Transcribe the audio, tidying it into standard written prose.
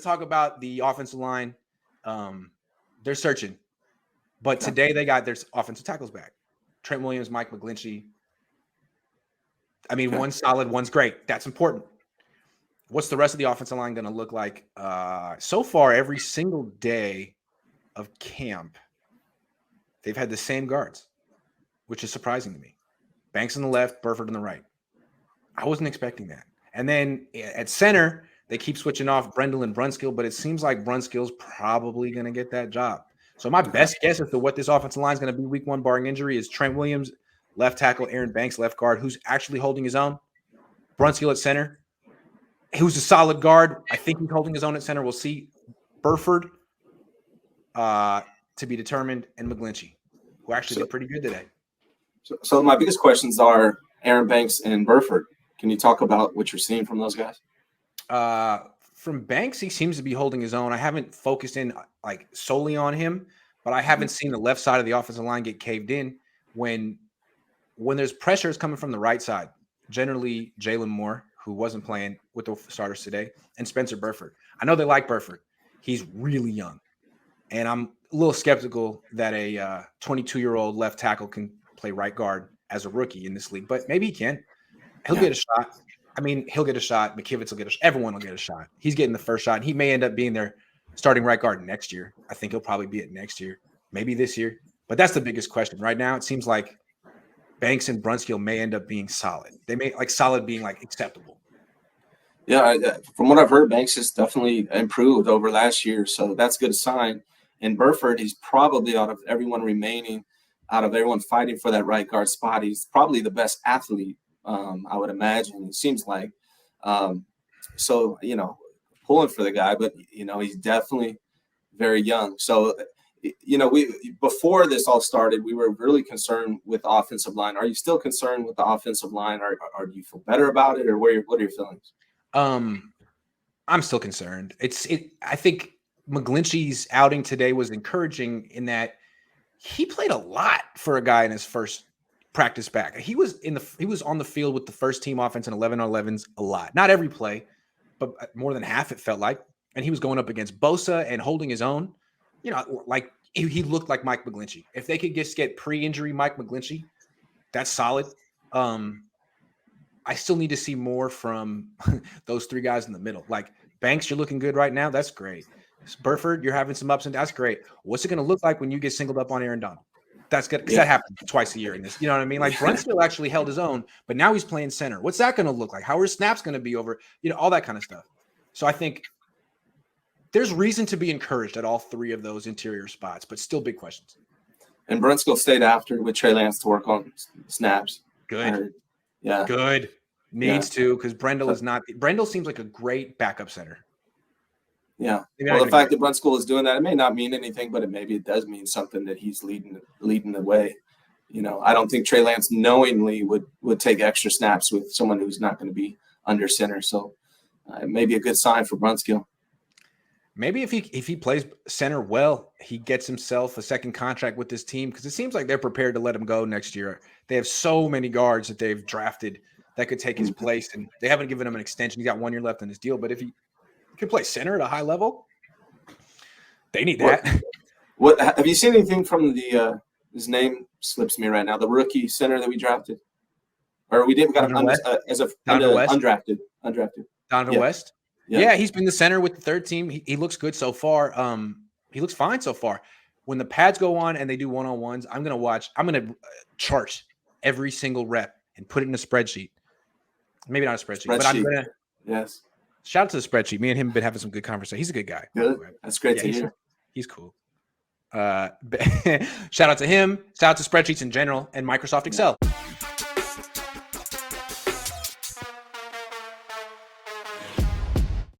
talk about the offensive line. They're searching, but today they got their offensive tackles back. Trent Williams, Mike McGlinchey. I mean, one's solid, one's great. That's important. What's the rest of the offensive line going to look like? So far, every single day of camp, they've had the same guards, which is surprising to me. Banks on the left, Burford on the right. I wasn't expecting that. And then at center, they keep switching off Brendel and Brunskill, but it seems like Brunskill's probably going to get that job. So my best guess as to what this offensive line is going to be week 1 barring injury is Trent Williams, left tackle, Aaron Banks, left guard, who's actually holding his own. Brunskill at center, who's a solid guard. I think he's holding his own at center. We'll see. Burford to be determined, and McGlinchey, who actually did pretty good today. So my biggest questions are Aaron Banks and Burford. Can you talk about what you're seeing from those guys? From Banks, he seems to be holding his own. I haven't focused in like solely on him, but I haven't seen the left side of the offensive line get caved in when there's pressures coming from the right side. Generally, Jalen Moore, who wasn't playing with the starters today, and Spencer Burford. I know they like Burford. He's really young, and I'm a little skeptical that a 22-year-old left tackle can play right guard as a rookie in this league, but maybe he can. He'll get a shot. I mean, he'll get a shot. McKivitz will get a shot. Everyone will get a shot. He's getting the first shot. He may end up being their starting right guard next year. I think he'll probably be it next year, maybe this year. But that's the biggest question. Right now, it seems like Banks and Brunskill may end up being solid. They may like solid being like acceptable. Yeah, from what I've heard, Banks has definitely improved over last year, so that's a good sign. And Burford, he's probably out of everyone fighting for that right guard spot, he's probably the best athlete, I would imagine. It seems like. So, pulling for the guy, but, he's definitely very young. So, before this all started, we were really concerned with offensive line. Are you still concerned with the offensive line, or do you feel better about it, or what are your feelings? I'm still concerned. I think McGlinchey's outing today was encouraging in that he played a lot for a guy in his first practice back. He was on the field with the first team offense in 11-on-11s a lot. Not every play, but more than half it felt like. And he was going up against Bosa and holding his own. Like he looked like Mike McGlinchey. If they could just get pre-injury Mike McGlinchey, that's solid. I still need to see more from those three guys in the middle. Like Banks, you're looking good right now. That's great. Burford, you're having some ups and downs. That's great. What's it going to look like when you get singled up on Aaron Donald? That's good because that happens twice a year in this. You know what I mean? Like Brunskill actually held his own, but now he's playing center. What's that going to look like? How are his snaps going to be over? All that kind of stuff. So I think there's reason to be encouraged at all three of those interior spots, but still big questions. And Brunskill stayed after with Trey Lance to work on snaps. Good. Yeah. Good. Needs to, because Brendel seems like a great backup center. Yeah. Well, the fact that Brunskill is doing that, it may not mean anything, but maybe it does mean something that he's leading the way. I don't think Trey Lance knowingly would take extra snaps with someone who's not going to be under center. So it may be a good sign for Brunskill. Maybe if he plays center well, he gets himself a second contract with this team, because it seems like they're prepared to let him go next year. They have so many guards that they've drafted that could take his place, and they haven't given him an extension. He's got 1 year left in his deal, but if he can play center at a high level, they need that. What have you seen anything from the his name slips me right now, the rookie center that we drafted? Or we didn't got him undrafted. Donovan West? Yeah, he's been the center with the third team. He looks good so far. He looks fine so far. When the pads go on and they do one-on-ones, I'm going to chart every single rep and put it in a spreadsheet. Maybe not a spreadsheet. But I'm going to shout out to the spreadsheet. Me and him have been having some good conversation. He's a good guy. Good. That's great to hear. He's cool. Shout out to him. Shout out to spreadsheets in general and Microsoft Excel.